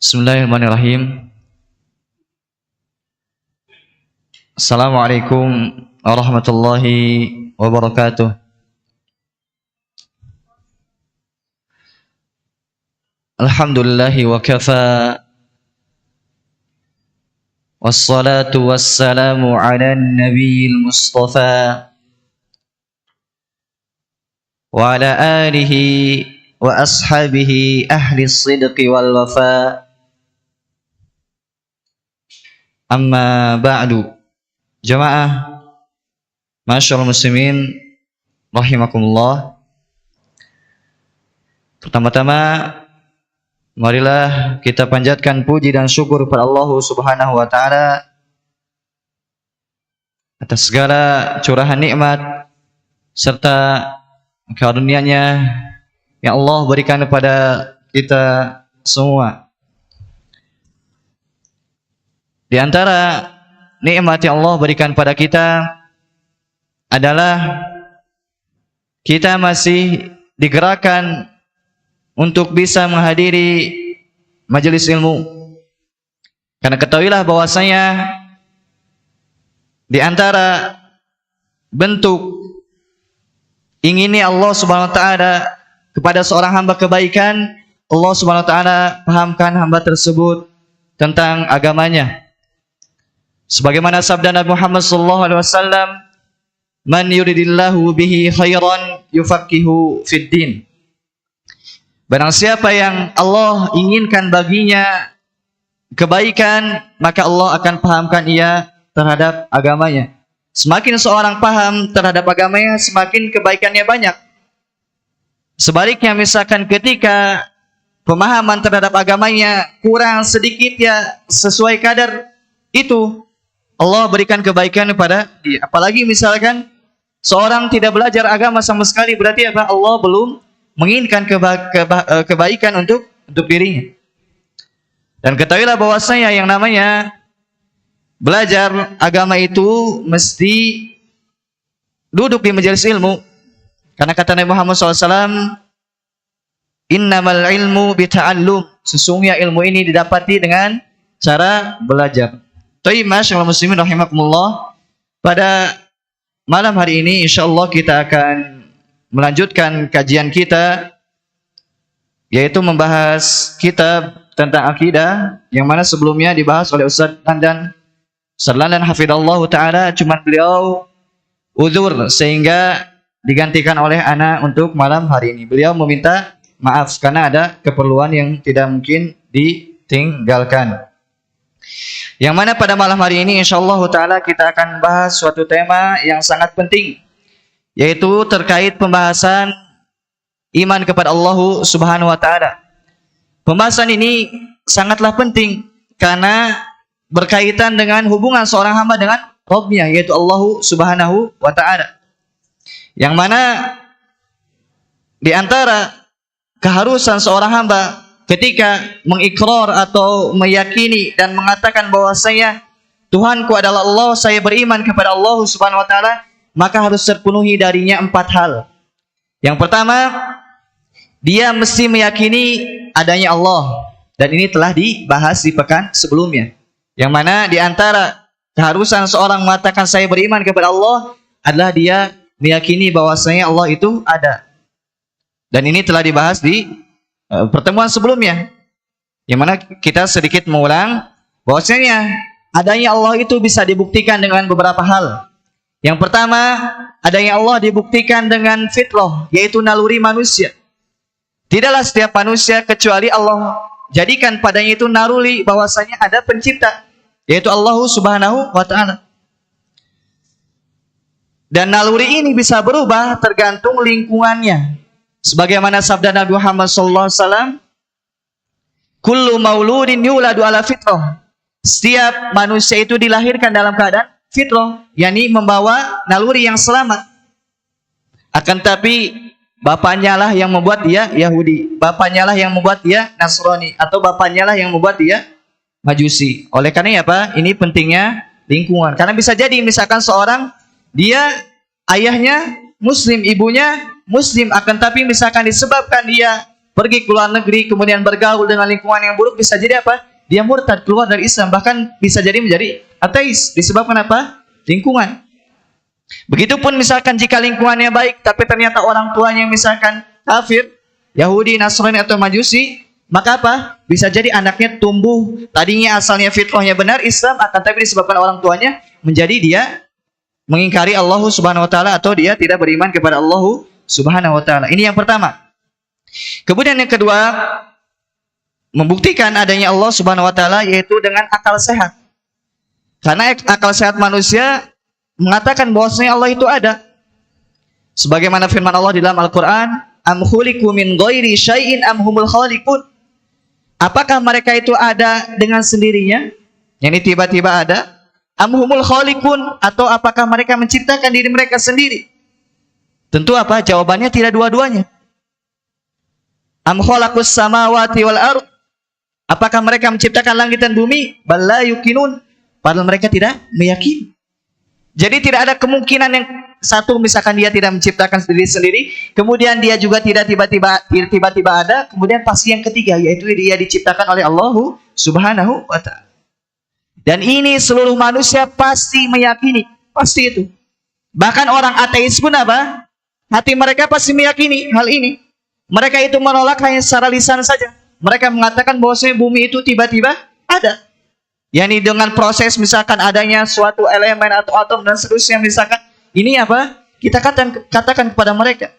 Bismillahirrahmanirrahim. Assalamualaikum warahmatullahi wabarakatuh. Alhamdulillahi wa kafa. Wassalatu wassalamu ala nabiyil mustafa wa ala alihi wa ashabihi ahli sidqi wal wafa. Amma ba'du. Jamaah masyaallah muslimin rahimakumullah. Pertama-tama marilah kita panjatkan puji dan syukur kepada Allah Subhanahu wa taala atas segala curahan nikmat serta karunia-Nya yang Allah berikan kepada kita semua. Di antara nikmat yang Allah berikan pada kita adalah kita masih digerakkan untuk bisa menghadiri majelis ilmu. Karena ketahuilah bahwasanya di antara bentuk inginnya Allah Subhanahu wa taala kepada seorang hamba kebaikan, Allah Subhanahu wa taala pahamkan hamba tersebut tentang agamanya. Sebagaimana sabda Nabi Muhammad sallallahu alaihi wasallam, "Man yuridillahu bihi khairan yufaqihu fid din." Barang siapa yang Allah inginkan baginya kebaikan, maka Allah akan pahamkan ia terhadap agamanya. Semakin seorang paham terhadap agamanya, semakin kebaikannya banyak. Sebaliknya misalkan ketika pemahaman terhadap agamanya kurang sedikit ya sesuai kadar itu, Allah berikan kebaikan kepada dia. Apalagi misalkan seorang tidak belajar agama sama sekali, berarti apa? Allah belum menginginkan kebaikan untuk dirinya. Dan ketahuilah bahwasanya yang namanya belajar agama itu mesti duduk di majelis ilmu. Karena kata Nabi Muhammad SAW, "Innamal ilmu bita'allum." Sesungguhnya ilmu ini didapati dengan cara belajar. Taib masyaallah muslimin rahimakumullah. Pada malam hari ini insyaallah kita akan melanjutkan kajian kita, yaitu membahas kitab tentang akidah yang mana sebelumnya dibahas oleh Ustaz Landan hafidhallahu taala, cuman beliau uzur sehingga digantikan oleh ana untuk malam hari ini. Beliau meminta maaf karena ada keperluan yang tidak mungkin ditinggalkan. Yang mana pada malam hari ini insyaallah taala kita akan bahas suatu tema yang sangat penting, yaitu terkait pembahasan iman kepada Allah Subhanahu wa taala. Pembahasan ini sangatlah penting karena berkaitan dengan hubungan seorang hamba dengan Rabb-Nya, yaitu Allah Subhanahu wa taala. Yang mana di antara keharusan seorang hamba ketika mengikrar atau meyakini dan mengatakan bahwasanya Tuhanku adalah Allah, saya beriman kepada Allah Subhanahu wa taala, maka harus terpenuhi darinya 4 hal. Yang pertama, dia mesti meyakini adanya Allah, dan ini telah dibahas di pekan sebelumnya. Yang mana di antara keharusan seorang mengatakan saya beriman kepada Allah adalah dia meyakini bahwasanya Allah itu ada. Dan ini telah dibahas di pertemuan sebelumnya, yang mana kita sedikit mengulang bahwasanya adanya Allah itu bisa dibuktikan dengan beberapa hal. Yang pertama, adanya Allah dibuktikan dengan fitrah, yaitu naluri manusia. Tidaklah setiap manusia kecuali Allah jadikan padanya itu naluri bahwasanya ada pencipta, yaitu Allah Subhanahu wa taala. Dan naluri ini bisa berubah tergantung lingkungannya. Sebagaimana sabda Nabi Muhammad SAW, "Kullu mauludin yuladu ala fitrah." Setiap manusia itu dilahirkan dalam keadaan fitrah, yakni membawa naluri yang selamat. Akan tapi bapaknya lah yang membuat dia Yahudi, bapaknya lah yang membuat dia Nasrani, atau bapaknya lah yang membuat dia Majusi. Oleh karena apa? Ini pentingnya lingkungan. Karena bisa jadi misalkan seorang dia ayahnya Muslim, ibunya Muslim, akan tapi misalkan disebabkan dia pergi ke luar negeri, kemudian bergaul dengan lingkungan yang buruk, bisa jadi apa? Dia murtad, keluar dari Islam, bahkan bisa jadi menjadi ateis. Disebabkan apa? Lingkungan. Begitupun misalkan jika lingkungannya baik, tapi ternyata orang tuanya misalkan kafir, Yahudi, Nasrani atau Majusi, maka apa? Bisa jadi anaknya tumbuh, tadinya asalnya fitrahnya benar Islam, akan tapi disebabkan orang tuanya menjadi dia mengingkari Allah Subhanahu wa taala atau dia tidak beriman kepada Allah Subhanahu wa taala. Ini yang pertama. Kemudian yang kedua, membuktikan adanya Allah Subhanahu wa taala yaitu dengan akal sehat. Karena akal sehat manusia mengatakan bahwasanya Allah itu ada. Sebagaimana firman Allah di dalam Al-Qur'an, am khuliqu min ghairi syai'in am humul khaliqun. Apakah mereka itu ada dengan sendirinya? Yang tiba-tiba ada? Am humul khaliqun, atau apakah mereka menciptakan diri mereka sendiri? Tentu apa? Jawabannya tidak dua-duanya. Am khalaqus samawati wal ardh. Apakah mereka menciptakan langit dan bumi? Bal la yuqinun. Padahal mereka tidak meyakini. Jadi tidak ada kemungkinan yang satu misalkan dia tidak menciptakan diri sendiri, kemudian dia juga tidak tiba-tiba ada, kemudian pasti yang ketiga yaitu dia diciptakan oleh Allah Subhanahu wa taala. Dan ini seluruh manusia pasti meyakini, pasti itu. Bahkan orang ateis pun apa? Hati mereka pasti meyakini hal ini. Mereka itu menolak hanya secara lisan saja. Mereka mengatakan bahwasanya bumi itu tiba-tiba ada. Yani dengan proses misalkan adanya suatu elemen atau atom dan seterusnya misalkan, ini apa? Kita katakan kepada mereka.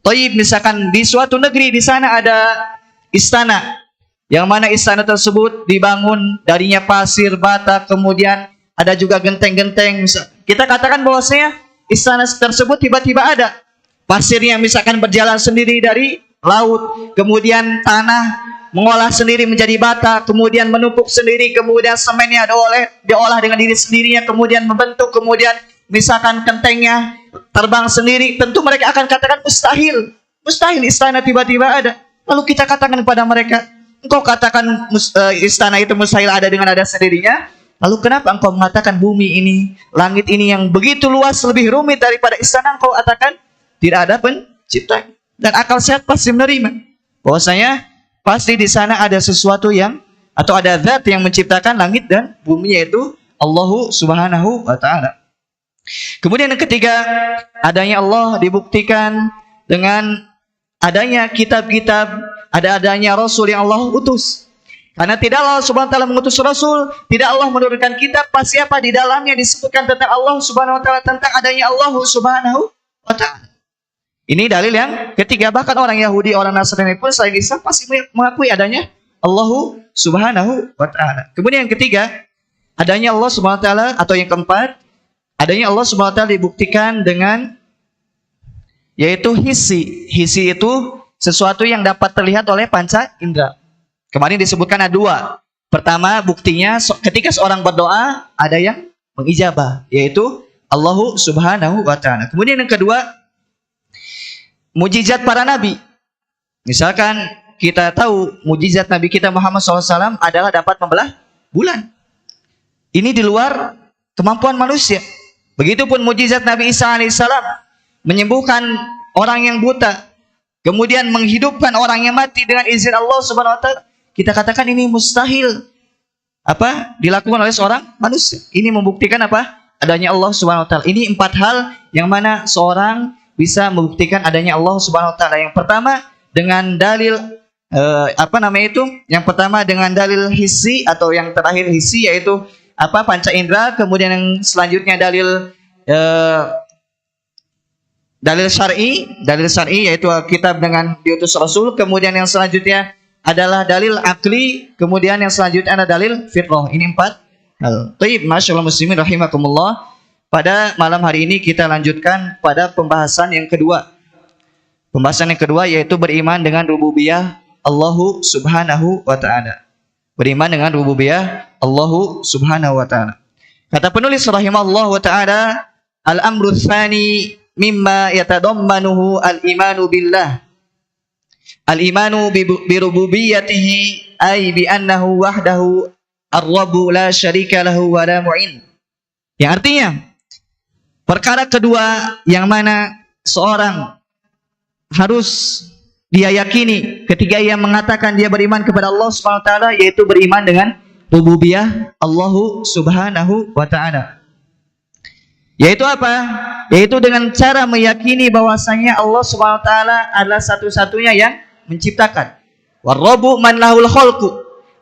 Thayyib, misalkan di suatu negeri di sana ada istana, yang mana istana tersebut dibangun darinya pasir, bata, kemudian ada juga genteng-genteng. Kita katakan bahwasanya istana tersebut tiba-tiba ada. Pasirnya misalkan berjalan sendiri dari laut, kemudian tanah mengolah sendiri menjadi bata, kemudian menumpuk sendiri, kemudian semennya diolah dengan diri sendirinya, kemudian membentuk, kemudian misalkan kentengnya terbang sendiri. Tentu mereka akan katakan mustahil, mustahil istana tiba-tiba ada. Lalu kita katakan kepada mereka, engkau katakan istana itu mustahil ada dengan ada sendirinya, lalu kenapa engkau mengatakan bumi ini, langit ini yang begitu luas lebih rumit daripada istana, engkau katakan tidak ada pencipta? Dan akal sehat pasti menerima bahwasanya pasti di sana ada sesuatu yang atau ada zat yang menciptakan langit dan bumi, yaitu Allah Subhanahu wa taala. Kemudian yang ketiga, adanya Allah dibuktikan dengan adanya kitab-kitab, adanya Rasul yang Allah utus. Karena tidak Allah Subhanahu wa taala mengutus Rasul, tidak Allah menurunkan kitab, pasti apa di dalamnya disebutkan tentang Allah Subhanahu wa taala, tentang adanya Allah Subhanahu wa taala. Ini dalil yang ketiga. Bahkan orang Yahudi, orang Nasrani pun selain Islam pasti mengakui adanya Allah Subhanahu wa taala. Kemudian yang ketiga, adanya Allah Subhanahu wa taala, atau yang keempat, adanya Allah Subhanahu wa taala dibuktikan dengan yaitu hisi. Hisi itu sesuatu yang dapat terlihat oleh panca indera. Kemarin disebutkan ada dua. Pertama, buktinya ketika seorang berdoa ada yang mengijabah, yaitu Allah Subhanahu wa taala. Kemudian yang kedua, mujizat para nabi. Misalkan kita tahu mujizat Nabi kita Muhammad SAW adalah dapat membelah bulan. Ini di luar kemampuan manusia. Begitupun mujizat Nabi Isa alaihissalam menyembuhkan orang yang buta, kemudian menghidupkan orang yang mati dengan izin Allah Subhanahu wa taala. Kita katakan ini mustahil dilakukan oleh seorang manusia. Ini membuktikan adanya Allah Subhanahu wa taala. Ini empat hal yang mana seorang bisa membuktikan adanya Allah Subhanahu wa taala. Yang pertama dengan dalil Yang pertama dengan dalil hissi, atau yang terakhir hissi, yaitu panca indera. Kemudian yang selanjutnya dalil syar'i yaitu kitab dengan diutus Rasul. Kemudian yang selanjutnya adalah dalil akli. Kemudian yang selanjutnya adalah dalil fitrah. Ini empat hal. Baik, masyaallah muslimin rahimakumullah. Pada malam hari ini kita lanjutkan pada pembahasan yang kedua. Pembahasan yang kedua yaitu beriman dengan rububiyah Allah Subhanahu wa taala. Beriman dengan rububiyah Allah Subhanahu wa taala. Kata penulis rahimahullah wa taala, al-amru tsani mimma yatadammanuhu al-imanu billah. Al-imanu bi rububiyyatihi ay bi annahu wahdahu ar-rabbu la syarika lahu wa la mu'in. Yang artinya, perkara kedua yang mana seorang harus dia yakini ketika ia mengatakan dia beriman kepada Allah Subhanahu wa taala, yaitu beriman dengan rububiyah Allah Subhanahu wa taala. Yaitu apa? Yaitu dengan cara meyakini bahwasanya Allah Subhanahu wa taala adalah satu-satunya yang menciptakan. War-rabbu man lahul khalqu.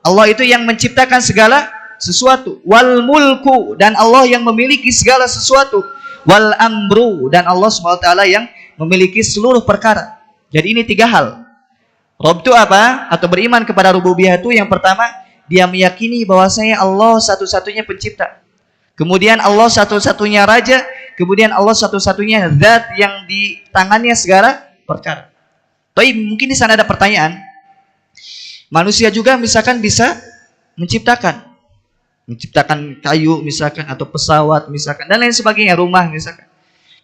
Allah itu yang menciptakan segala sesuatu. Wal mulku, dan Allah yang memiliki segala sesuatu. Wal amru, dan Allah Subhanahu wa taala yang memiliki seluruh perkara. Jadi ini 3 hal. Rabb itu apa? Atau beriman kepada rububiyah itu yang pertama, dia meyakini bahwasanya Allah satu-satunya pencipta. Kemudian Allah satu-satunya raja, kemudian Allah satu-satunya zat yang di tangannya segala perkara. Tapi mungkin di sana ada pertanyaan. Manusia juga misalkan bisa menciptakan kayu misalkan, atau pesawat misalkan, dan lain sebagainya, rumah misalkan.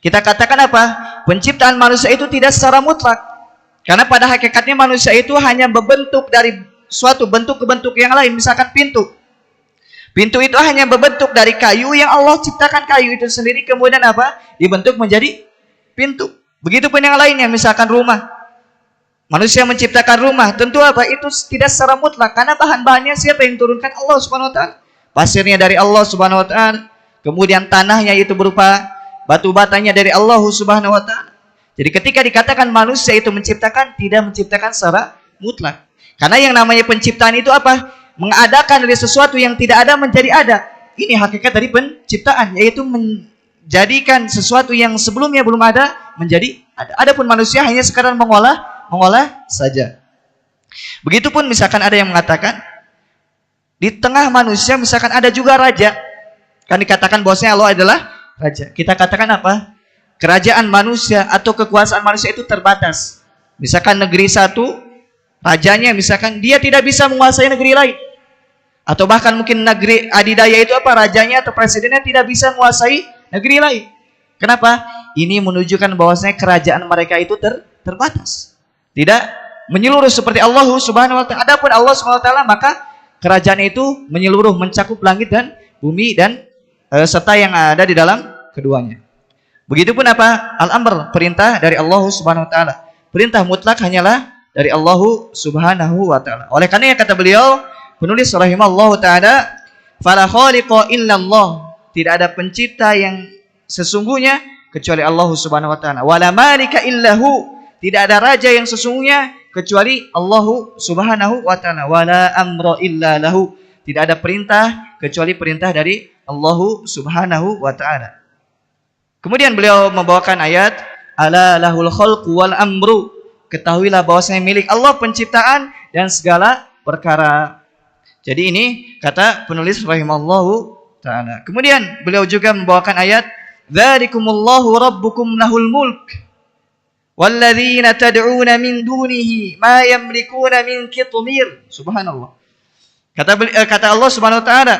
Kita katakan apa? Penciptaan manusia itu tidak secara mutlak. Karena pada hakikatnya manusia itu hanya berbentuk dari suatu bentuk ke bentuk yang lain. Misalkan pintu. Pintu itu hanya berbentuk dari kayu yang Allah ciptakan kayu itu sendiri. Kemudian apa? Dibentuk menjadi pintu. Begitupun yang lainnya. Misalkan rumah. Manusia menciptakan rumah. Tentu apa? Itu tidak secara mutlak. Karena bahan-bahannya siapa yang turunkan? Allah Subhanahu wa taala. Pasirnya dari Allah Subhanahu wa taala. Kemudian tanahnya itu berupa batu batanya dari Allah Subhanahu wa taala. Jadi ketika dikatakan manusia itu menciptakan, tidak menciptakan secara mutlak. Karena yang namanya penciptaan itu apa? Mengadakan dari sesuatu yang tidak ada menjadi ada. Ini hakikat dari penciptaan, yaitu menjadikan sesuatu yang sebelumnya belum ada menjadi ada. Adapun manusia hanya sekadar mengolah saja. Begitupun misalkan ada yang mengatakan di tengah manusia misalkan ada juga raja. Kan dikatakan bahwasanya Allah adalah raja. Kita katakan apa? Kerajaan manusia atau kekuasaan manusia itu terbatas. Misalkan negeri satu, rajanya misalkan dia tidak bisa menguasai negeri lain. Atau bahkan mungkin negeri adidaya itu apa? Rajanya atau presidennya tidak bisa menguasai negeri lain. Kenapa? Ini menunjukkan bahwasanya kerajaan mereka itu terbatas. Tidak menyeluruh seperti Allah Subhanahu wa taala. Adapun Allah Subhanahu wa taala maka kerajaan itu menyeluruh, mencakup langit dan bumi dan serta yang ada di dalam keduanya. Begitupun apa? Al-amr, perintah dari Allah Subhanahu wa taala. Perintah mutlak hanyalah dari Allah Subhanahu wa taala. Oleh karena kata beliau, penulis rahimallahu taala, fala khaliqa illallah. Tidak ada pencipta yang sesungguhnya kecuali Allah Subhanahu wa taala. Wala malika illahu. Tidak ada raja yang sesungguhnya kecuali Allah Subhanahu wa taala. Wala amra illa lahu. Tidak ada perintah kecuali perintah dari Allah Subhanahu wa taala. Kemudian beliau membawakan ayat ala lahul khalqu wal amru. Ketahuilah bahwasanya milik Allah penciptaan dan segala perkara. Jadi ini kata penulis rahimallahu taala. Kemudian beliau juga membawakan ayat dzalikumullahu rabbukum lahul mulk walladzina tad'una min dunihi ma yamlikuna min qitmir. Subhanallah. Kata Allah Subhanahu wa taala,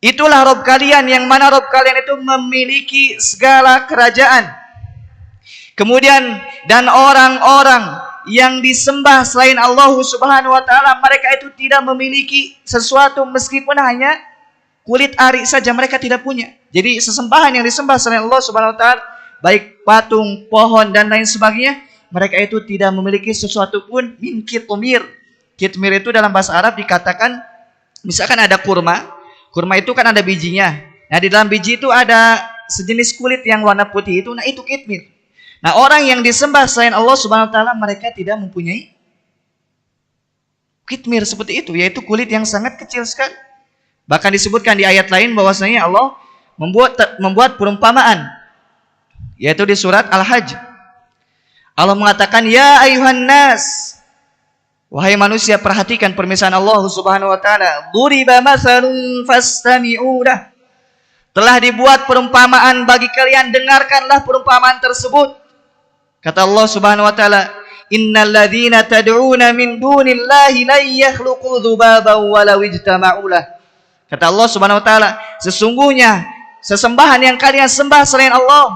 itulah Rabb kalian, yang mana Rabb kalian itu memiliki segala kerajaan. Kemudian dan orang-orang yang disembah selain Allah Subhanahu wa taala, mereka itu tidak memiliki sesuatu meskipun hanya kulit ari saja mereka tidak punya. Jadi sesembahan yang disembah selain Allah Subhanahu wa taala, baik patung, pohon dan lain sebagainya, mereka itu tidak memiliki sesuatu pun min kitmir. Kitmir itu dalam bahasa Arab dikatakan, misalkan ada kurma. Kurma itu kan ada bijinya. Nah, di dalam biji itu ada sejenis kulit yang warna putih itu. Nah, itu kitmir. Nah, orang yang disembah selain Allah Subhanahu wa taala, mereka tidak mempunyai kitmir seperti itu, yaitu kulit yang sangat kecil sekali. Bahkan disebutkan di ayat lain bahwasanya Allah membuat perumpamaan, yaitu di surat Al-Hajj. Allah mengatakan, "Ya ayuhan nas." Wahai manusia, perhatikan permisalan Allah Subhanahu wa taala. Duriba matsalun fastami'u lah. Telah dibuat perumpamaan bagi kalian, dengarkanlah perumpamaan tersebut. Kata Allah Subhanahu wa taala, "Innal ladzina tad'una min dunillahi la yakhluqu dzubaban walau ijtama'u lah." Kata Allah Subhanahu wa taala, sesungguhnya sesembahan yang kalian sembah selain Allah,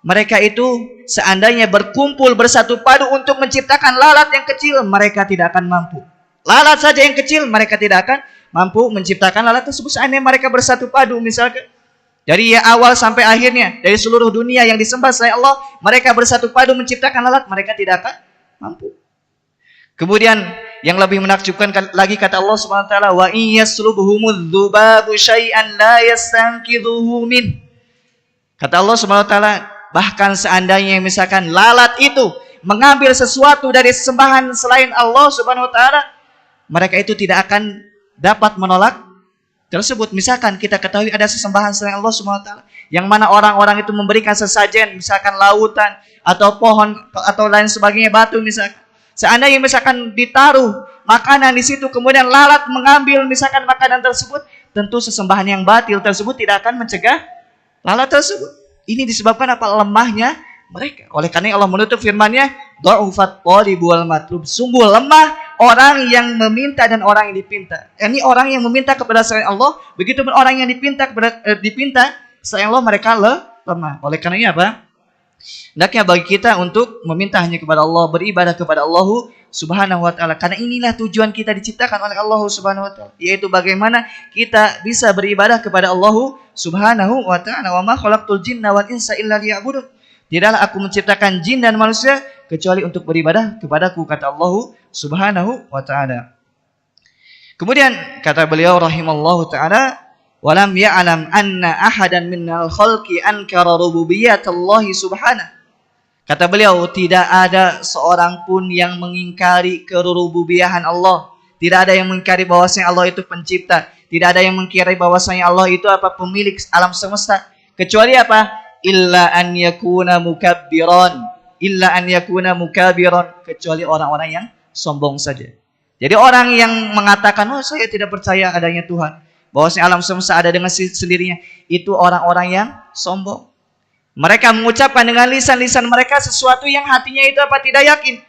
mereka itu seandainya berkumpul bersatu padu untuk menciptakan lalat yang kecil, mereka tidak akan mampu. Lalat saja yang kecil, mereka tidak akan mampu menciptakan lalat tersebut. Seandainya mereka bersatu padu, misalkan dari awal sampai akhirnya, dari seluruh dunia yang disembah selain Allah, mereka bersatu padu menciptakan lalat, mereka tidak akan mampu. Kemudian yang lebih menakjubkan lagi kata Allah Subhanahu wa taala, wa iyaslubhumudz dzubabu syai'an la yastanqidhuhu min. Kata Allah Subhanahu wa taala, bahkan seandainya misalkan lalat itu mengambil sesuatu dari sembahan selain Allah Subhanahu wa taala, mereka itu tidak akan dapat menolak tersebut. Misalkan kita ketahui ada sesembahan selain Allah Subhanahu wa taala, yang mana orang-orang itu memberikan sesajen, misalkan lautan atau pohon atau lain sebagainya, batu misalkan. Seandainya misalkan ditaruh makanan di situ, kemudian lalat mengambil misalkan makanan tersebut, tentu sesembahan yang batil tersebut tidak akan mencegah lalat tersebut. Ini disebabkan apa? Lemahnya mereka. Oleh karena Allah menutup firman-Nya, dha'ufat thalibu wal matlub. Sungguh lemah orang yang meminta dan orang yang dipinta. Ini orang yang meminta kepada selain Allah, begitu pun orang yang dipinta selain Allah, mereka lemah. Oleh karenanya apa? Hendaknya bagi kita untuk meminta hanya kepada Allah, beribadah kepada Allah Subhanahu wa taala. Karena inilah tujuan kita diciptakan oleh Allah Subhanahu wa taala, yaitu bagaimana kita bisa beribadah kepada Allah Subhanahu wa taala. Wa ma khalaqtul jinna wal insa illa liya'budun. Tidaklah aku menciptakan jin dan manusia kecuali untuk beribadah kepadaku, kata Allah Subhanahu wa taala. Kemudian kata beliau rahimallahu taala, walam ya'lam anna ahadan minal khalqi ankara rububiyyatallahi subhanahu. Kata beliau, tidak ada seorang pun yang mengingkari kerububiyahan Allah. Tidak ada yang mengingkari bahwasanya Allah itu pencipta. Tidak ada yang mengingkari bahwasanya Allah itu apa? Pemilik alam semesta. Kecuali apa? Illa an yakuna mukabbiran. Illa an yakuna mukabbiran. Kecuali orang-orang yang sombong saja. Jadi orang yang mengatakan, oh saya tidak percaya adanya Tuhan, bahwasanya alam semesta ada dengan sendirinya, itu orang-orang yang sombong. Mereka mengucapkan dengan lisan-lisan mereka sesuatu yang hatinya itu apa? Tidak yakin.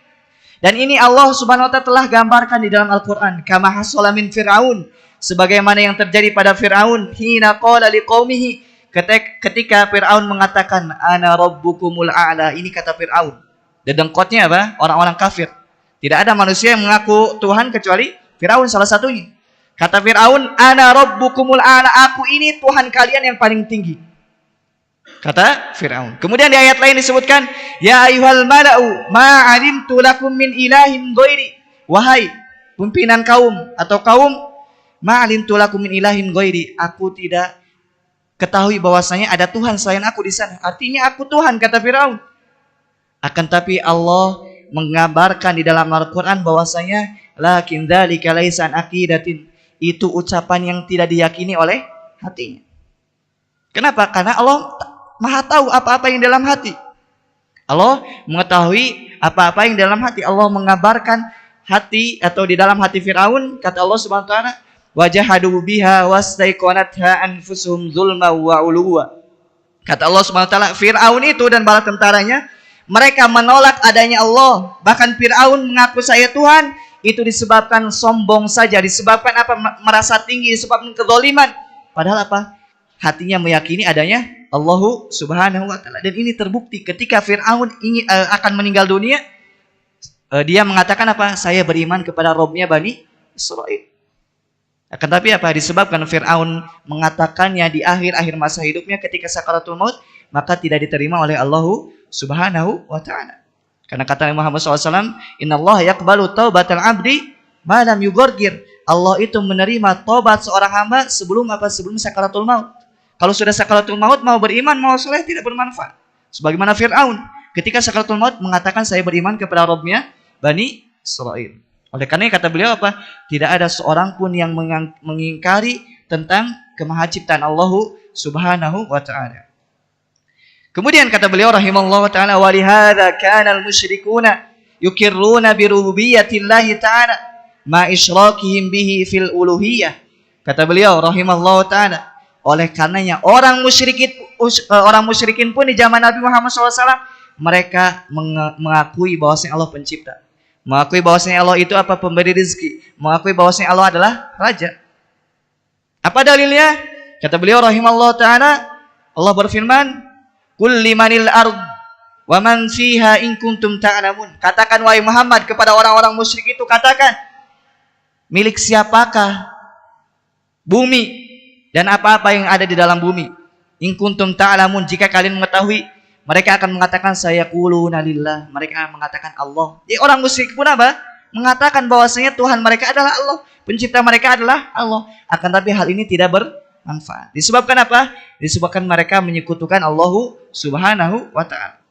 Dan ini Allah Subhanahu wa taala telah gambarkan di dalam Al-Qur'an, kama hasala min Fir'aun, sebagaimana yang terjadi pada Fir'aun, hina qala liqaumihi, ketika Fir'aun mengatakan ana rabbukumul a'la. Ini kata Fir'aun. Dedengkotnya apa? Orang-orang kafir. Tidak ada manusia yang mengaku Tuhan kecuali Fir'aun salah satunya. Kata Fir'aun, ana rabbukumul a'la, aku ini Tuhan kalian yang paling tinggi. Kata Fir'aun. Kemudian di ayat lain disebutkan, ya ayyuhal mala'u ma 'alimtu lakum min ilahin ghairi. Wahai pimpinan kaum atau kaum, ma 'alimtu lakum min ilahin ghairi, aku tidak ketahui bahwasanya ada Tuhan selain aku di sana. Artinya aku Tuhan, kata Fir'aun. Akan tapi Allah mengabarkan di dalam Al-Qur'an bahwasanya lakin dzalika laisa an aqidatin, itu ucapan yang tidak diyakini oleh hatinya. Kenapa? Karena Allah Maha tahu apa-apa yang dalam hati. Allah mengetahui apa-apa yang dalam hati. Allah mengabarkan hati atau di dalam hati Fir'aun, kata Allah Subhanahu wa taala, wajahadu biha wastaiqanatha anfusuhum zulma wa uluwa. Kata Allah Subhanahu wa taala, Fir'aun itu dan bala tentaranya, mereka menolak adanya Allah. Bahkan Fir'aun mengaku saya Tuhan, itu disebabkan sombong saja, disebabkan apa? Merasa tinggi, disebabkan kezaliman. Padahal apa? Hatinya meyakini adanya Allah Subhanahu wa taala. Dan ini terbukti ketika Fir'aun ingin akan meninggal dunia, dia mengatakan apa? Saya beriman kepada Rabbnya Bani Israil. Akan tapi apa? Disebabkan Fir'aun mengatakannya di akhir-akhir masa hidupnya ketika sakaratul maut, maka tidak diterima oleh Allah Subhanahu wa ta'ala. Karena kata Muhammad SAW, Inna Allah yaqbalu taubatal abdi malam yugorgir. Allah itu menerima taubat seorang hamba sebelum apa? Sebelum sakaratul maut. Kalau sudah sakaratul maut, mau beriman, mau soleh, tidak bermanfaat. Sebagaimana Fir'aun ketika sakaratul maut mengatakan saya beriman kepada Rabbnya Bani Israil. Oleh karena kata beliau apa? Tidak ada seorang pun yang mengingkari tentang kemahaciptaan Allah Subhanahu wa ta'ala. Kemudian kata beliau rahimallahu ta'ala, walihada kana al-musyrikuna yukirruna bi rububiyyatillahi ta'ala ma isyrakihim bihi fil uluhiyah. Kata beliau rahimallahu ta'ala, oleh karenanya orang musyrikin pun di zaman Nabi Muhammad SAW, mereka mengakui bahwasanya Allah pencipta, mengakui bahwasanya Allah itu apa? Pemberi rezeki, mengakui bahwasanya Allah adalah raja. Apa dalilnya? Kata beliau rahimallahu ta'ala, Allah berfirman, Qul limanil ard wa man fiha in kuntum ta'lamun. Katakan wahai Muhammad kepada orang-orang musyrik itu, katakan, milik siapakah bumi dan apa-apa yang ada di dalam bumi? In kuntum ta'lamun, jika kalian mengetahui. Mereka akan mengatakan sayaquluna lillah, mereka akan mengatakan Allah. Jadi orang musyrik pun apa? Mengatakan bahwasanya Tuhan mereka adalah Allah, pencipta mereka adalah Allah. Akan tapi hal ini tidak bermanfaat. Disebabkan apa? Disebabkan mereka menyekutukan Allah Subhanahu wa taala.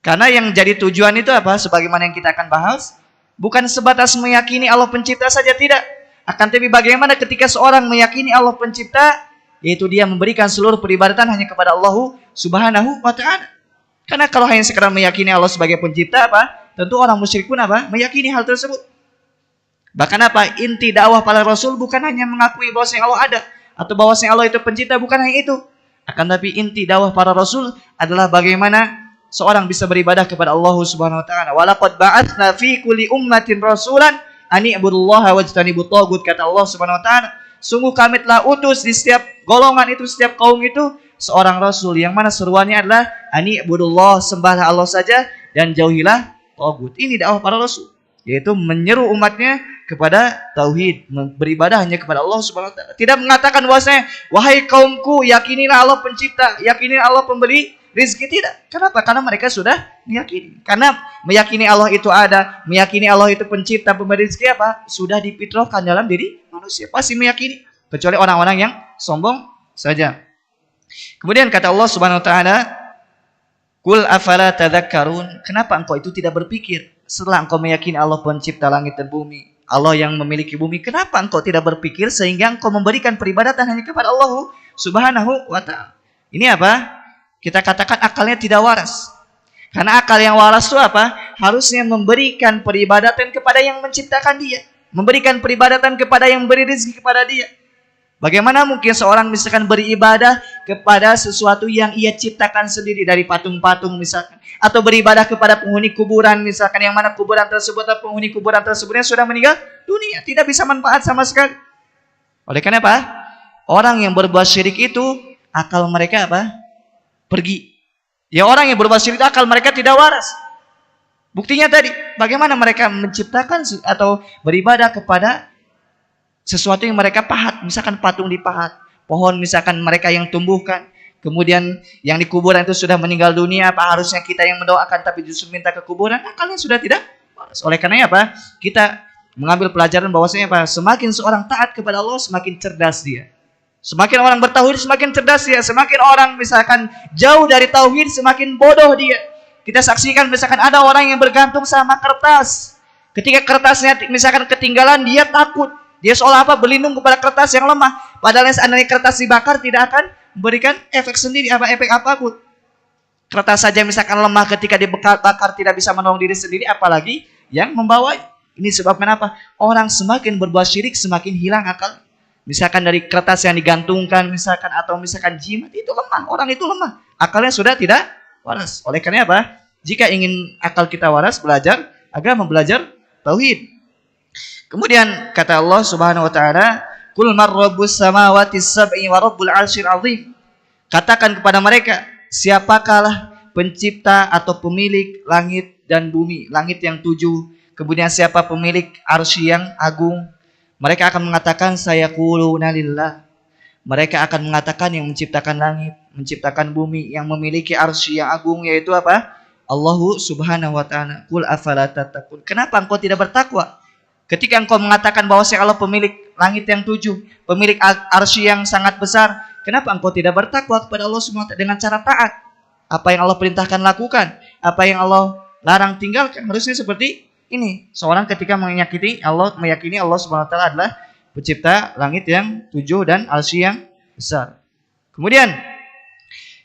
Karena yang jadi tujuan itu apa? Sebagaimana yang kita akan bahas, bukan sebatas meyakini Allah pencipta saja, tidak. Akan tapi bagaimana ketika seorang meyakini Allah pencipta, yaitu dia memberikan seluruh peribadatan hanya kepada Allah Subhanahu wa taala. Karena kalau hanya sekedar meyakini Allah sebagai pencipta apa? Tentu orang musyrik pun apa? Meyakini hal tersebut. Bahkan apa? Inti dakwah para rasul bukan hanya mengakui bahwasanya Allah ada atau bahwasanya Allah itu pencipta, bukan hanya itu. Akan tapi inti dakwah para rasul adalah bagaimana seorang bisa beribadah kepada Allah Subhanahu wa taala. Walaqad ba'atsna fi kulli ummatin rasulan an i'budullaha wajtanibut taghut, kata Allah Subhanahu wa taala. Sungguh kami telah utus di setiap golongan itu, setiap kaum itu seorang rasul yang mana seruannya adalah an i'budullah, sembahlah Allah saja dan jauhilah taghut. Ini dakwah para rasul, yaitu menyeru umatnya kepada tauhid, beribadah hanya kepada Allah Subhanahu wa taala. Tidak mengatakan bahwasanya wahai kaumku yakinilah Allah pencipta, yakinilah Allah pemberi rizki, tidak. Kenapa? Karena mereka sudah meyakini. Karena meyakini Allah itu ada, meyakini Allah itu pencipta, pemberi rizki apa? Sudah difitrahkan dalam diri manusia, pasti meyakini. Kecuali orang-orang yang sombong saja. Kemudian kata Allah Subhanahu wa taala, "Qul afala tadhakkarun?" Kenapa engkau itu tidak berpikir? Setelah engkau meyakini Allah pencipta langit dan bumi, Allah yang memiliki bumi, kenapa engkau tidak berpikir sehingga engkau memberikan peribadatan hanya kepada Allah Subhanahu wa taala? Ini apa? Kita katakan akalnya tidak waras. Karena akal yang waras itu apa? Harusnya memberikan peribadatan kepada yang menciptakan dia, memberikan peribadatan kepada yang beri rezeki kepada dia. Bagaimana mungkin seorang misalkan beribadah kepada sesuatu yang ia ciptakan sendiri dari patung-patung misalkan, atau beribadah kepada penghuni kuburan misalkan, yang mana kuburan tersebut atau penghuni kuburan tersebutnya sudah meninggal dunia, tidak bisa manfaat sama sekali. Oleh karena apa? Orang yang berbuat syirik itu akal mereka apa? Pergi. Ya, orang yang berbuat syirik akal mereka tidak waras. Buktinya tadi, bagaimana mereka menciptakan atau beribadah kepada sesuatu yang mereka pahat, misalkan patung dipahat, pohon misalkan mereka yang tumbuhkan, kemudian yang di kuburan itu sudah meninggal dunia, apa harusnya kita yang mendoakan tapi justru minta ke kuburan? Akalnya sudah tidak waras. Oleh karenanya apa? Kita mengambil pelajaran bahwasanya apa? Semakin seorang taat kepada Allah, semakin cerdas dia. Semakin orang bertauhid, semakin cerdas dia. Semakin orang misalkan jauh dari tauhid, semakin bodoh dia. Kita saksikan misalkan ada orang yang bergantung sama kertas. Ketika kertasnya misalkan ketinggalan, dia takut. Dia seolah apa? Berlindung kepada kertas yang lemah. Padahal seandainya kertas dibakar tidak akan memberikan efek sendiri, efek apapun. Kertas saja misalkan lemah ketika dibakar tidak bisa menolong diri sendiri, apalagi yang membawa. Ini sebab kenapa orang semakin berbuat syirik semakin hilang akal. Misalkan dari kertas yang digantungkan misalkan, atau misalkan jimat, itu lemah. Orang itu lemah, akalnya sudah tidak waras. Oleh karena apa? Jika ingin akal kita waras, belajar agama, belajar tauhid. Kemudian kata Allah Subhanahu wa taala, "Qul man rabbus samawati sab'i wa rabbul 'arsyil 'azim." Katakan kepada mereka, siapakah pencipta atau pemilik langit dan bumi, langit yang 7, kemudian siapa pemilik arsy yang agung? Mereka akan mengatakan sayaquluna lillah. Mereka akan mengatakan yang menciptakan langit, menciptakan bumi, yang memiliki arsy yang agung, yaitu apa? Allahu Subhanahu wa taala. Qul afala tattaqun. Kenapa engkau tidak bertakwa? Ketika engkau mengatakan bahwa Allah pemilik langit yang 7, pemilik arsy yang sangat besar, kenapa engkau tidak bertakwa kepada Allah Subhanahu wa taala dengan cara taat? Apa yang Allah perintahkan lakukan, apa yang Allah larang tinggalkan. Harusnya seperti ini. Seorang ketika meyakini Allah Subhanahu wa taala adalah pencipta langit yang 7 dan arsy yang besar. Kemudian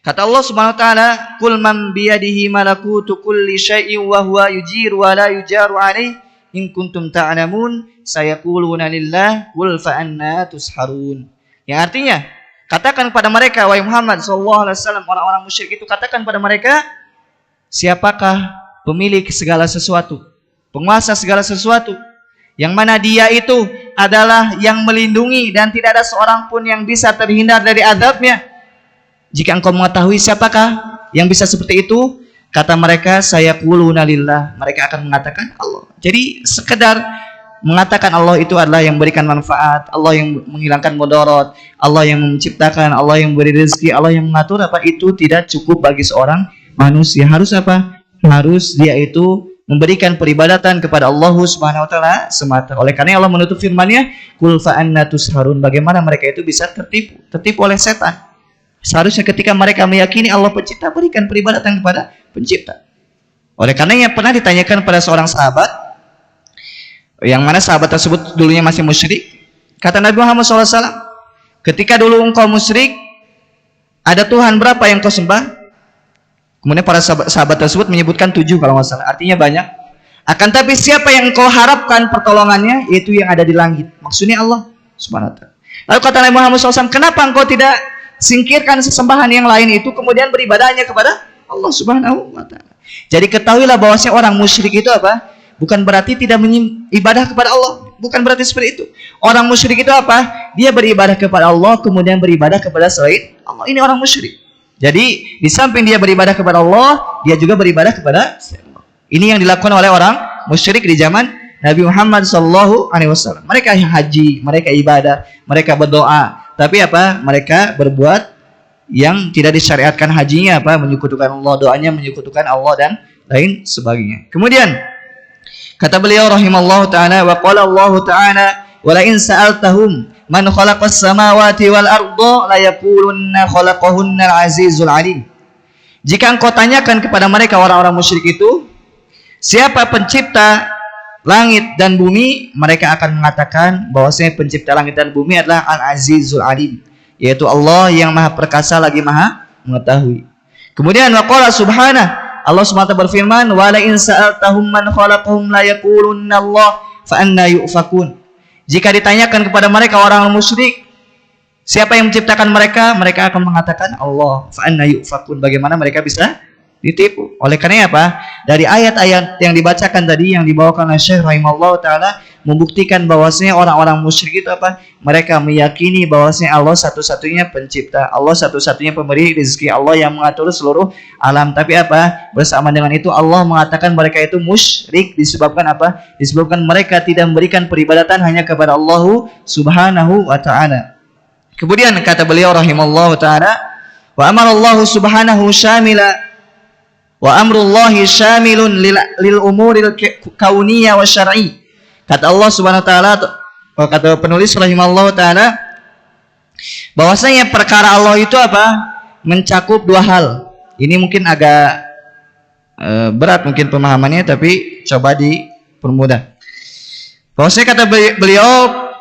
kata Allah Subhanahu wa taala, "Qul man biyadihi malakutu kulli syai'in wa huwa yujiru wa la yujaru 'alaihi in kuntum ta'lamun sayaquluna lillah qul fa anna tusharun." Yang artinya, katakan kepada mereka wahai Muhammad sallallahu alaihi wasallam, orang-orang musyrik itu katakan pada mereka, siapakah pemilik segala sesuatu, penguasa segala sesuatu, yang mana dia itu adalah yang melindungi dan tidak ada seorang pun yang bisa terhindar dari azabnya. Jika engkau mengetahui siapakah yang bisa seperti itu, kata mereka, sayaquluna lillah. Mereka akan mengatakan Allah. Jadi sekedar mengatakan Allah itu adalah yang memberikan manfaat, Allah yang menghilangkan mudarat, Allah yang menciptakan, Allah yang beri rezeki, Allah yang mengatur, apa itu tidak cukup bagi seorang manusia. Harus apa? Harus dia itu memberikan peribadatan kepada Allah Subhanahu wa taala semata. Oleh karena Allah menutup firman-Nya, "Qul fa anna tusharun." Bagaimana mereka itu bisa tertipu oleh setan? Seharusnya ketika mereka meyakini Allah pencipta, berikan peribadatan kepada pencipta. Oleh karenanya pernah ditanyakan pada seorang sahabat, yang mana sahabat tersebut dulunya masih musyrik. Kata Nabi Muhammad SAW, ketika dulu engkau musyrik, ada Tuhan berapa yang kau sembah? Kemudian para sahabat tersebut menyebutkan 7 kalau nggak salah. Artinya banyak. Akan tapi siapa yang engkau harapkan pertolongannya, yaitu yang ada di langit. Maksudnya Allah Subhanahu wa taala. Lalu kata Nabi Muhammad SAW, kenapa engkau tidak singkirkan sesembahan yang lain itu, kemudian beribadahnya kepada Allah Subhanahu wa taala? Jadi ketahuilah bahwasanya orang musyrik itu apa? Bukan berarti tidak beribadah kepada Allah. Bukan berarti seperti itu. Orang musyrik itu apa? Dia beribadah kepada Allah, kemudian beribadah kepada selain Allah. Ini orang musyrik. Jadi di samping dia beribadah kepada Allah, dia juga beribadah kepada Allah. Ini yang dilakukan oleh orang musyrik di zaman Nabi Muhammad SAW. Mereka haji, mereka ibadah, mereka berdoa. Tapi apa? Mereka berbuat yang tidak disyariatkan hajinya, apa? Menyekutukan Allah, doanya menyekutukan Allah dan lain sebagainya. Kemudian kata beliau rahimallahu taala, wa qala Allah taala, wa la in sa'altahum man khalaqas samawati wal arda la yaqulunna khalaqahunna al-azizul alim. Jika engkau tanyakan kepada mereka orang-orang musyrik itu, siapa pencipta langit dan bumi, mereka akan mengatakan bahwasanya pencipta langit dan bumi adalah Al-Azizul Alim, yaitu Allah yang Maha Perkasa lagi Maha Mengetahui. Kemudian waqala subhanahu, Allah SWT berfirman, wa la in sa'altahum man khalaqahum la yaqulunna Allah fa anna yufakun. Jika ditanyakan kepada mereka orang musyrik, siapa yang menciptakan mereka, mereka akan mengatakan Allah. Fa anna yufakun. Bagaimana mereka bisa ditipu? Oleh karena apa? Dari ayat-ayat yang dibacakan tadi, yang dibawakan oleh Syekh rahimahullah taala, membuktikan bahwasanya orang-orang musyrik itu apa? Mereka meyakini bahwasanya Allah satu-satunya pencipta, Allah satu-satunya pemberi rezeki, Allah yang mengatur seluruh alam. Tapi apa? Bersama dengan itu Allah mengatakan mereka itu musyrik disebabkan apa? Disebabkan mereka tidak memberikan peribadatan hanya kepada Allah Subhanahu wa taala. Kemudian kata beliau rahimahullah taala, wa amara Allah subhanahu syamila wa amrullahi syamilun lil umuril kauniyah wa syar'i. Kata Allah Subhanahu wa taala, kata penulis rahimahullah taala, bahwasanya perkara Allah itu apa? Mencakup 2 hal. Ini mungkin agak berat mungkin pemahamannya, tapi coba dipermudah. Bahwasanya kata beliau,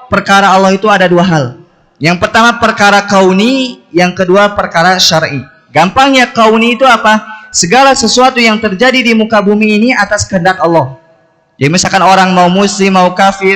perkara Allah itu ada 2 hal. Yang pertama perkara kauni, yang kedua perkara syar'i. Gampangnya kauni itu apa? Segala sesuatu yang terjadi di muka bumi ini atas kehendak Allah. Jadi misalkan orang mau muslim, mau kafir,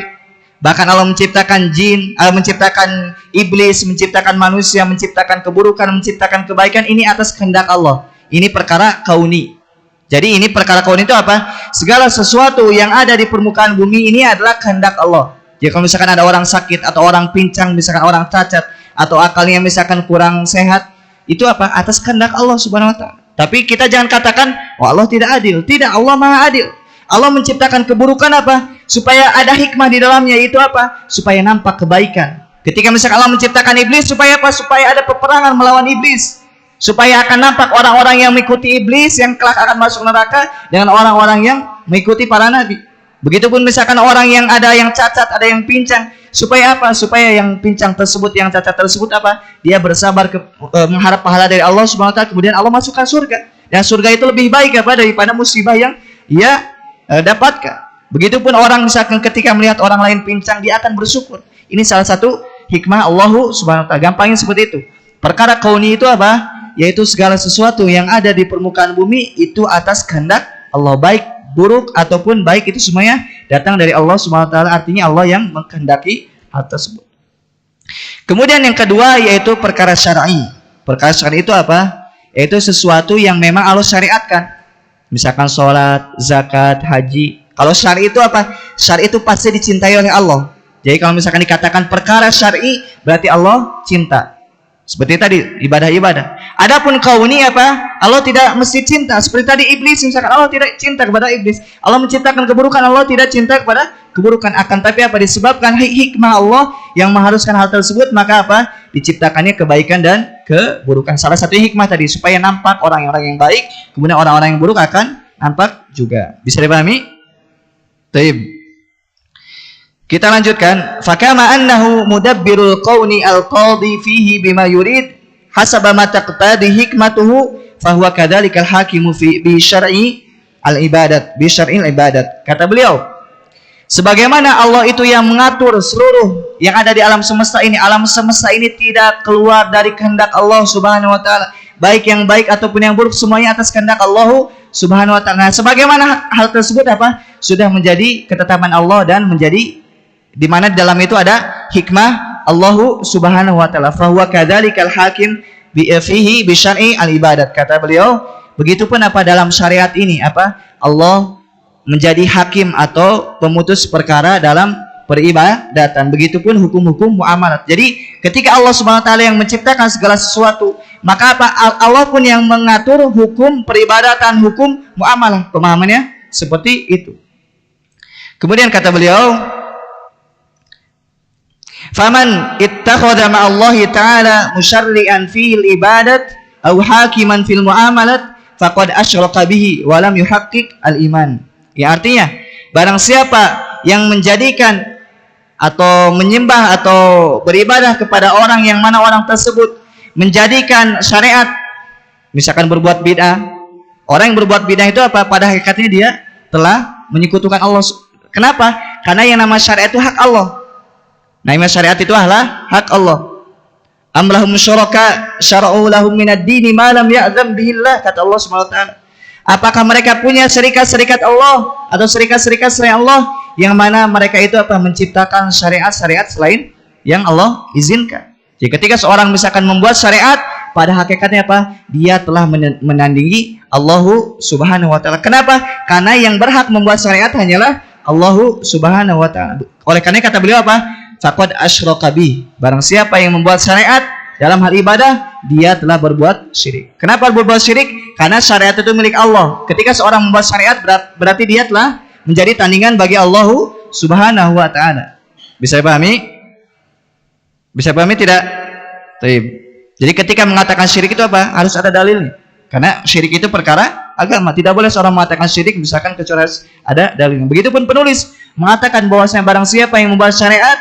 bahkan Allah menciptakan jin, Allah menciptakan iblis, menciptakan manusia, menciptakan keburukan, menciptakan kebaikan, ini atas kehendak Allah. Ini perkara kauni. Jadi ini perkara kauni itu apa? Segala sesuatu yang ada di permukaan bumi ini adalah kehendak Allah. Jadi kalau misalkan ada orang sakit atau orang pincang, misalkan orang cacat atau akalnya misalkan kurang sehat, itu apa? Atas kehendak Allah Subhanahu wa taala. Tapi kita jangan katakan, oh Allah tidak adil. Tidak, Allah Maha adil. Allah menciptakan keburukan apa? Supaya ada hikmah di dalamnya, itu apa? Supaya nampak kebaikan. Ketika misalkan Allah menciptakan iblis, supaya apa? Supaya ada peperangan melawan iblis. Supaya akan nampak orang-orang yang mengikuti iblis yang kelak akan masuk neraka dengan orang-orang yang mengikuti para nabi. Begitupun misalkan orang yang ada yang cacat, ada yang pincang. Supaya apa? Supaya yang pincang tersebut, yang cacat tersebut apa? Dia bersabar mengharap pahala dari Allah Subhanahu wa taala, kemudian Allah masukkan surga. Dan surga itu lebih baik apa? Daripada musibah yang ia dapatkan. Begitupun orang misalkan ketika melihat orang lain pincang, dia akan bersyukur. Ini salah satu hikmah Allah Subhanahu wa taala. Gampangnya seperti itu. Perkara kauni itu apa? Yaitu segala sesuatu yang ada di permukaan bumi itu atas kehendak Allah, baik buruk ataupun baik, itu semuanya datang dari Allah Subhanahu wa taala. Artinya Allah yang menghendaki hal tersebut. Kemudian yang kedua yaitu perkara syar'i. Perkara syar'i itu apa? Yaitu sesuatu yang memang Allah syariatkan. Misalkan sholat, zakat, haji. Kalau syar'i itu apa? Syar'i itu pasti dicintai oleh Allah. Jadi kalau misalkan dikatakan perkara syar'i, berarti Allah cinta. Seperti tadi ibadah-ibadah. Adapun kauni apa? Allah tidak mesti cinta. Seperti tadi iblis, misalkan Allah tidak cinta kepada iblis. Allah menciptakan keburukan, Allah tidak cinta kepada keburukan. Akan tapi apa? Disebabkan hikmah Allah yang mengharuskan hal tersebut, maka apa? Diciptakannya kebaikan dan keburukan. Salah satu hikmah tadi supaya nampak orang-orang yang baik, kemudian orang-orang yang buruk akan nampak juga. Bisa dipahami? Baik. Kita lanjutkan. Fakama annahu mudabbirul qauni al-qadi fihi bima yurid hasaba ma taqtadi hikmatuhu fahuwa kadzalikal hakimu fi bi syar'i al-ibadat bi syar'il ibadat. Kata beliau, sebagaimana Allah itu yang mengatur seluruh yang ada di alam semesta ini. Alam semesta ini tidak keluar dari kehendak Allah Subhanahu wa taala. Baik yang baik ataupun yang buruk semuanya atas kehendak Allah Subhanahu wa taala. Nah, sebagaimana hal tersebut apa? Sudah menjadi ketetapan Allah dan menjadi di mana dalam itu ada hikmah Allah Subhanahu wa taala. Fa huwa kadzalikal hakim bi fihi bi syar'i al ibadat. Kata beliau, begitupun apa dalam syariat ini apa? Allah menjadi hakim atau pemutus perkara dalam peribadatan. Begitupun hukum-hukum muamalat. Jadi ketika Allah Subhanahu wa taala yang menciptakan segala sesuatu, maka apa? Allah pun yang mengatur hukum peribadatan, hukum muamalah. Pemahamannya seperti itu. Kemudian kata beliau, faman ittakhadha ma'allahi ta'ala musyarri'an fil ibadat aw hakiman fil muamalat faqad asyraka bihi wa lam yuhaqqiq al-iman. Ya, artinya barang siapa yang menjadikan atau menyembah atau beribadah kepada orang yang mana orang tersebut menjadikan syariat, misalkan berbuat bid'ah. Orang yang berbuat bid'ah itu apa? Pada hakikatnya dia telah menyekutukan Allah. Kenapa? Karena yang nama syariat itu hak Allah. Nah, syariat itu adalah hak Allah. Am lahum syuraka syara'u lahum minad dini ma lam ya'zam bihillah, kata Allah Subhanahu wa taala. Apakah mereka punya serikat-serikat Allah atau serikat-serikat selain Allah yang mana mereka itu apa? Menciptakan syariat-syariat selain yang Allah izinkan. Jadi ketika seorang misalkan membuat syariat, pada hakikatnya apa? Dia telah menandingi Allah Subhanahu wa taala. Kenapa? Karena yang berhak membuat syariat hanyalah Allah Subhanahu wa taala. Oleh karena kata beliau apa? Faqad asyraka bih. Barang siapa yang membuat syariat dalam hal ibadah, dia telah berbuat syirik. Kenapa berbuat syirik? Karena syariat itu milik Allah. Ketika seorang membuat syariat, berarti dia telah menjadi tandingan bagi Allah Subhanahu wa taala. Bisa dipahami? Bisa pahami tidak? Baik. Jadi ketika mengatakan syirik itu apa? Harus ada dalilnya. Karena syirik itu perkara agama. Tidak boleh seorang mengatakan syirik misalkan kecuali ada dalilnya. Begitupun penulis mengatakan bahwasanya barang siapa yang membuat syariat,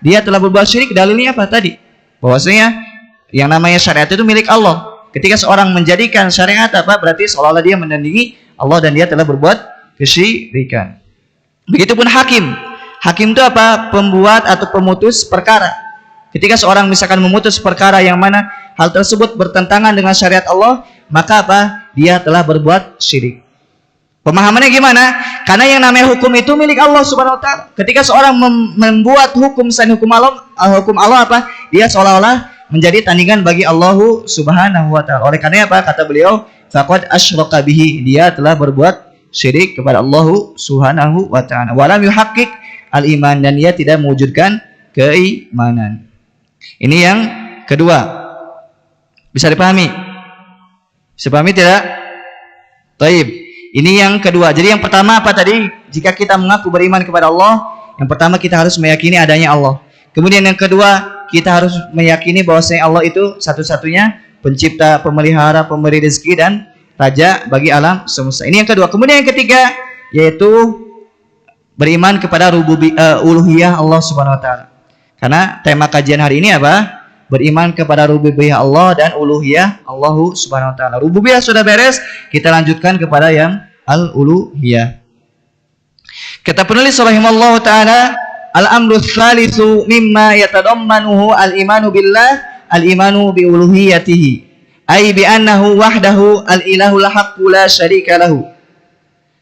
dia telah berbuat syirik. Dalilnya apa tadi? Bahwasanya yang namanya syariat itu milik Allah. Ketika seorang menjadikan syariat apa? Berarti seolah-olah dia menandingi Allah dan dia telah berbuat kesyirikan. Begitupun hakim. Hakim itu apa? Pembuat atau pemutus perkara. Ketika seorang misalkan memutus perkara yang mana hal tersebut bertentangan dengan syariat Allah, maka apa? Dia telah berbuat syirik. Pemahamannya gimana? Karena yang namanya hukum itu milik Allah Subhanahu wa taala. Ketika seorang membuat hukum selain hukum Allah apa? Dia seolah-olah menjadi tandingan bagi Allah Subhanahu wa taala. Oleh karena apa? Kata beliau, faqad asyraka bihi. Dia telah berbuat syirik kepada Allah Subhanahu wa taala. Wa lam yuhaqqiq al-iman, dan dia tidak mewujudkan keimanan. Ini yang kedua. Bisa dipahami? Bisa pahami tidak? Baik. Ini yang kedua. Jadi yang pertama apa tadi? Jika kita mengaku beriman kepada Allah, yang pertama kita harus meyakini adanya Allah. Kemudian yang kedua, kita harus meyakini bahwasanya Allah itu satu-satunya pencipta, pemelihara, pemberi rezeki dan raja bagi alam semesta. Ini yang kedua. Kemudian yang ketiga yaitu beriman kepada uluhiyah Allah Subhanahu wa taala. Karena tema kajian hari ini apa? Beriman kepada rububiyah Allah dan uluhiyah Allah Subhanahu wa taala. Rububiyah sudah beres, kita lanjutkan kepada yang al-uluhiyah. Kata penulis rahimallahu taala, al-amru tsalitsu mimma yatadammanuhu al-imanu billah, al-imanu bi uluhiyatihi, ay bi annahu wahdahu al-ilahul haqqu la syarika lahu.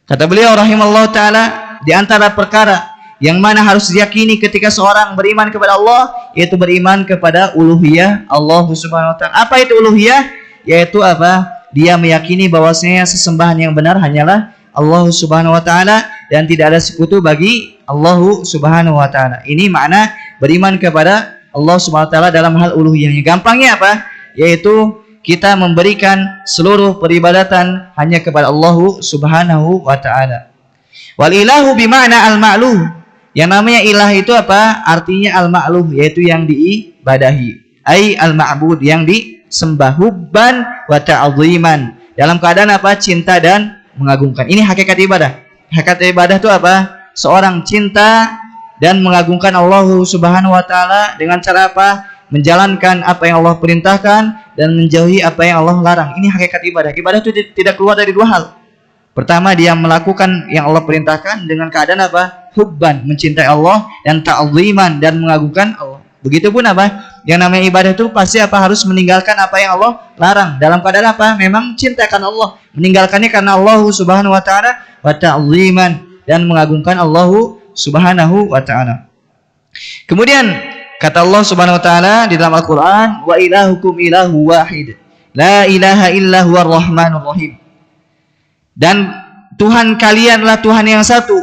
Kata beliau rahimallahu taala, di antara perkara yang mana harus diyakini ketika seorang beriman kepada Allah, yaitu beriman kepada uluhiyah Allah Subhanahu wa taala. Apa itu uluhiyah? Yaitu apa? Dia meyakini bahwasanya sesembahan yang benar hanyalah Allah Subhanahu wa taala dan tidak ada sekutu bagi Allah Subhanahu wa taala. Ini makna beriman kepada Allah Subhanahu wa taala dalam hal uluhiyahnya. Gampangnya apa? yaitu kita memberikan seluruh peribadatan hanya kepada Allah Subhanahu wa taala. Wal ilahu bima'na al-ma'luh. Yang namanya ilah itu apa? Artinya al-ma'luh, yaitu yang diibadahi. Ai al-ma'bud, yang disembah, hubban wa ta'ziman. Dalam keadaan apa? Cinta dan mengagungkan. Ini hakikat ibadah. Hakikat ibadah itu apa? Seorang cinta dan mengagungkan Allah Subhanahu wa taala dengan cara apa? Menjalankan apa yang Allah perintahkan dan menjauhi apa yang Allah larang. Ini hakikat ibadah. Ibadah itu tidak keluar dari dua hal. Pertama, dia melakukan yang Allah perintahkan dengan keadaan apa? Hubban, mencintai Allah, dan ta'ziman, dan mengagungkan Allah. Begitupun apa? Yang namanya ibadah itu pasti apa? Harus meninggalkan apa yang Allah larang. Dalam keadaan apa? Memang cintakan Allah. Meninggalkannya karena Allah Subhanahu wa taala, wa ta'ziman, dan mengagungkan Allah Subhanahu wa taala. Kemudian kata Allah Subhanahu wa taala di dalam Al-Qur'an, wa ilahukum ilahu wahid. La ilaha illa huwar rahmanur rahim. Dan Tuhan kalian adalah Tuhan yang satu,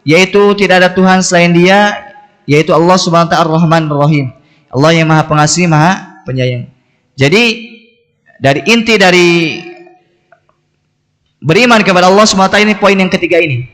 yaitu tidak ada Tuhan selain Dia, yaitu Allah Subhanahu wa taala Ar-Rahman Ar-Rahim. Allah yang Maha Pengasih, Maha Penyayang. Jadi inti dari beriman kepada Allah Subhanahu wa taala ini poin yang ketiga ini.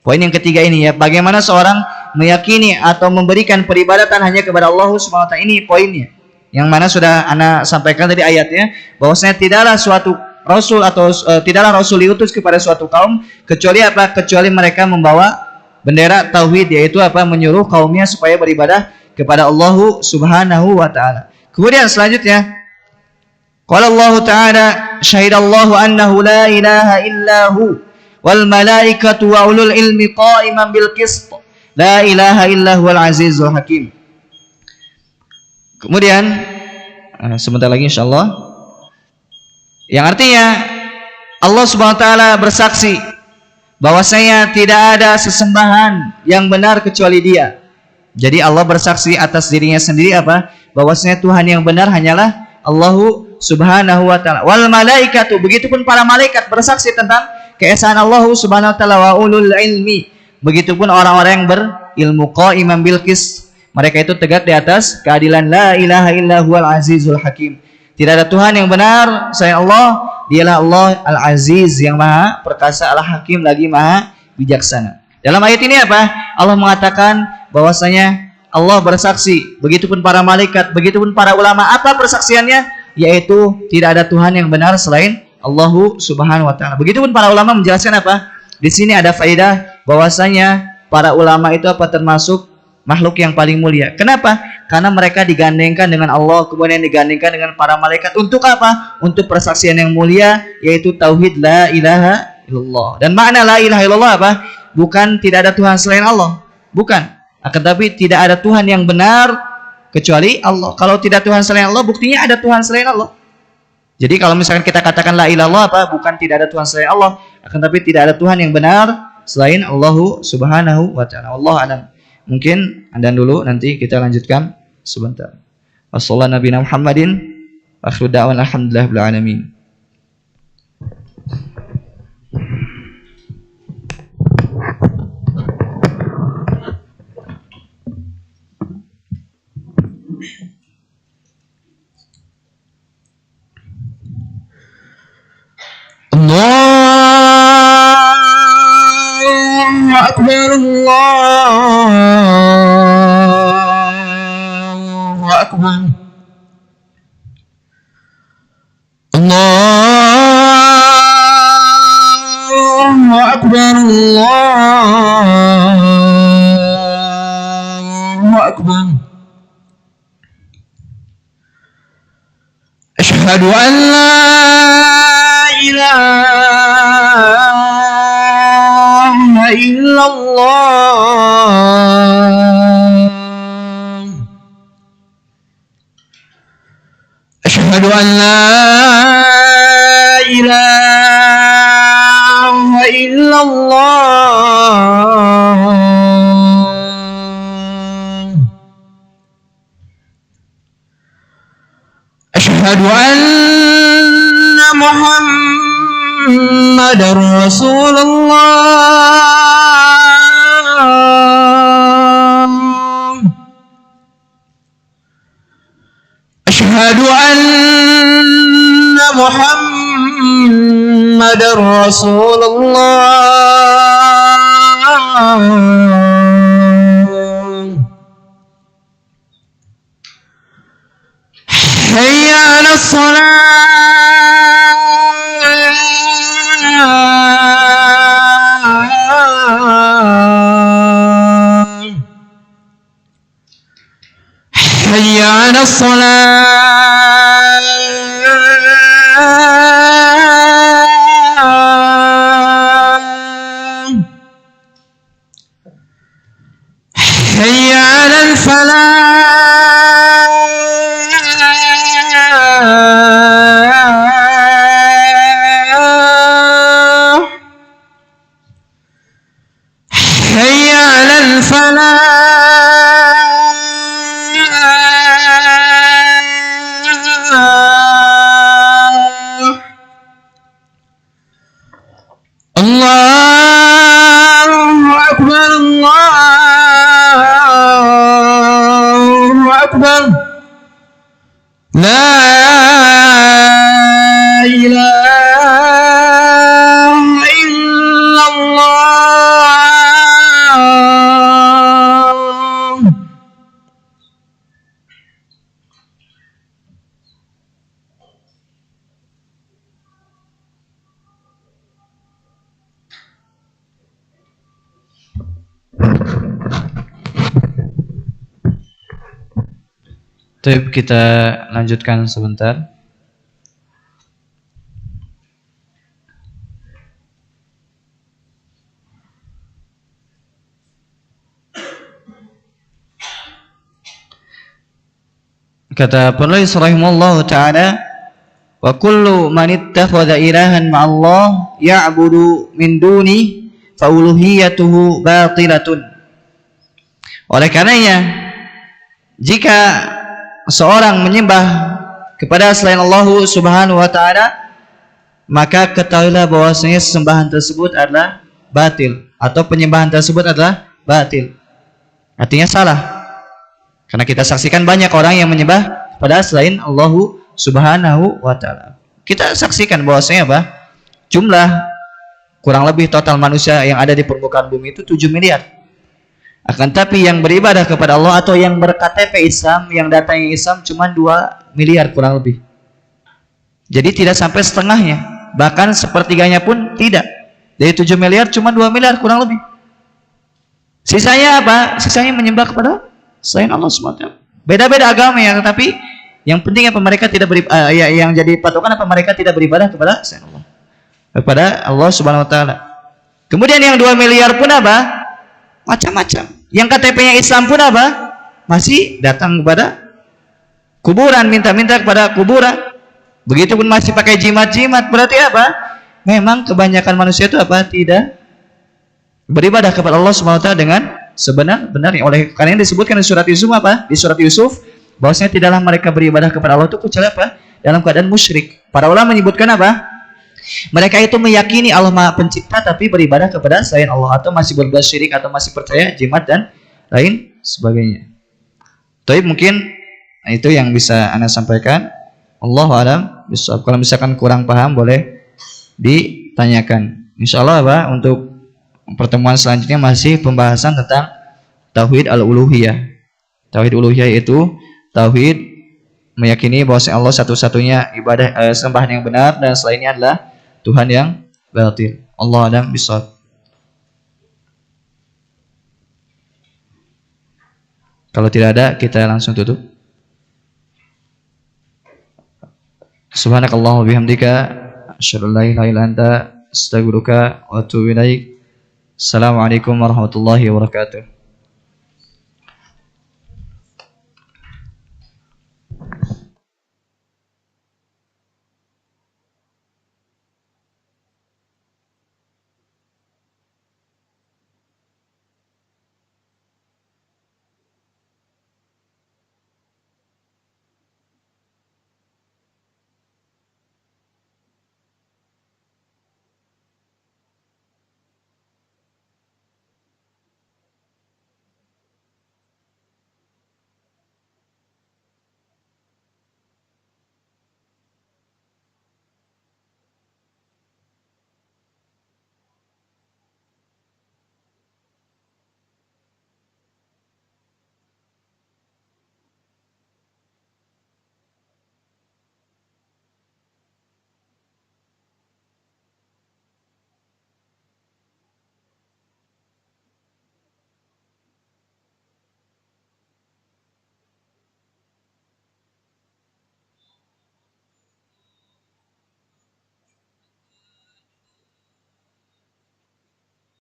Poin yang ketiga ini ya, bagaimana seorang meyakini atau memberikan peribadatan hanya kepada Allah Subhanahu wa taala, ini poinnya. Yang mana sudah ana sampaikan tadi ayatnya, bahwasanya tidaklah suatu Rasul atau tidaklah Rasul diutus kepada suatu kaum kecuali apa? Kecuali mereka membawa bendera tauhid, yaitu apa? Menyuruh kaumnya supaya beribadah kepada Allah Subhanahu wa taala. Kemudian selanjutnya, qala Allah taala, syahidallahu annahu la ilaha illahu wal malaikatu wa ulul ilmi qa'iman bil qist. La ilaha illahu al azizul hakim. Kemudian sebentar lagi insyaallah, yang artinya Allah Subhanahu wa taala bersaksi bahwasanya tidak ada sesembahan yang benar kecuali Dia. Jadi Allah bersaksi atas dirinya sendiri apa? Bahwasanya Tuhan yang benar hanyalah Allah Subhanahu wa taala. Wal malaikatu, begitupun para malaikat bersaksi tentang keesaan Allah Subhanahu wa taala, wa ulul ilmi. Begitupun orang-orang yang berilmu, qa'iman bil qist. Mereka itu tegak di atas keadilan. La ilaha illa huwal azizul hakim. Tidak ada Tuhan yang benar selain Allah. Dialah Allah Al-Aziz, yang Maha Perkasa, Al-Hakim, lagi Maha Bijaksana. Dalam ayat ini apa? Allah mengatakan bahwasanya Allah bersaksi, begitupun para malaikat, begitupun para ulama. Apa persaksiannya? Yaitu tidak ada Tuhan yang benar selain Allah Subhanahu wa taala. Begitupun para ulama menjelaskan apa? Di sini ada faedah bahwasanya para ulama itu apa? Termasuk makhluk yang paling mulia. Kenapa? Karena mereka digandengkan dengan Allah, kemudian digandengkan dengan para malaikat. Untuk apa? Untuk persaksian yang mulia, yaitu tauhid la ilaha illallah. Dan makna la ilaha illallah apa? Bukan tidak ada Tuhan selain Allah, bukan. Akan tapi tidak ada Tuhan yang benar kecuali Allah. Kalau tidak Tuhan selain Allah, buktinya ada Tuhan selain Allah. Jadi kalau misalkan kita katakan la ilaha illallah apa? Bukan tidak ada Tuhan selain Allah, akan tapi tidak ada Tuhan yang benar selain Allah Subhanahu wa taala. Wallahu a'lam. Mungkin Anda dulu, nanti kita lanjutkan sebentar. Wassallallahu nabiyana Muhammadin wa akhiru da'wana alhamdulillahil alamin. Allahu akbar, Allahu akbar, Allahu akbar, Allahu akbar. Asyhadu an la ilaha illallah. Asyhadu an la ilaha illallah. Asyhadu anna Muhammadar Rasulullah. أشهد أن محمد رسول الله حي على الصلاة حي على الصلاة حي على الفلاح حي على الفلاح الله أكبر الله أكبر لا إله إلا الله. Baik, kita lanjutkan sebentar. Kata penulis rahimahullah ta'ala, wa kullu man ittakhadha ilahan ma'allah ya'budu min duni fa uluhiyatuhu batilatun. Oleh karenanya, jika seorang menyembah kepada selain Allah Subhanahu wa taala, maka ketahuilah bahwasanya sesembahan tersebut adalah batil atau penyembahan tersebut adalah batil. Artinya salah. Karena kita saksikan banyak orang yang menyembah kepada selain Allah Subhanahu wa taala. Kita saksikan bahwasanya apa? Jumlah kurang lebih total manusia yang ada di permukaan bumi itu 7 miliar. Akan tapi yang beribadah kepada Allah atau yang berKTP Islam, yang datangnya Islam cuma 2 miliar kurang lebih. Jadi tidak sampai setengahnya, bahkan sepertiganya pun tidak. Dari 7 miliar cuma 2 miliar kurang lebih. Sisanya apa? Sisanya menyembah kepada selain Allah SWT. Beda-beda agama ya, tetapi yang penting apa, mereka tidak beribadah, yang jadi patokan apa, mereka tidak beribadah kepada selain Allah, kepada Allah Subhanahu wa taala. Kemudian yang 2 miliar pun apa? Macam-macam. Yang KTP-nya Islam pun apa? Masih datang kepada kuburan, minta-minta kepada kuburan. Begitupun masih pakai jimat-jimat. Berarti apa? Memang kebanyakan manusia itu apa? Tidak beribadah kepada Allah SWT dengan sebenar-benarnya. Oleh karena ini disebutkan di surat Yusuf apa? Di surat Yusuf bahwasanya tidaklah mereka beribadah kepada Allah itu kecuali apa? Dalam keadaan musyrik. Para ulama menyebutkan apa? Mereka itu meyakini Allah Maha Pencipta tapi beribadah kepada selain Allah, atau masih berbuat syirik, atau masih percaya jimat dan lain sebagainya. Tapi mungkin itu yang bisa Anda sampaikan. Allahu a'lam bishawab. Kalau misalkan kurang paham boleh ditanyakan. Insyaallah apa, untuk pertemuan selanjutnya masih pembahasan tentang tauhid al-uluhiyah. Tauhid uluhiyah itu tauhid meyakini bahwa Allah satu-satunya ibadah sembahan yang benar dan selainnya adalah Tuhan yang batil. Allahu a'lam bishawab. Kalau tidak ada, kita langsung tutup. Subhanakallahumma bihamdika asyhadu an la ilaha illa anta astaghfiruka wa atubu ilaik. Assalamualaikum warahmatullahi wabarakatuh.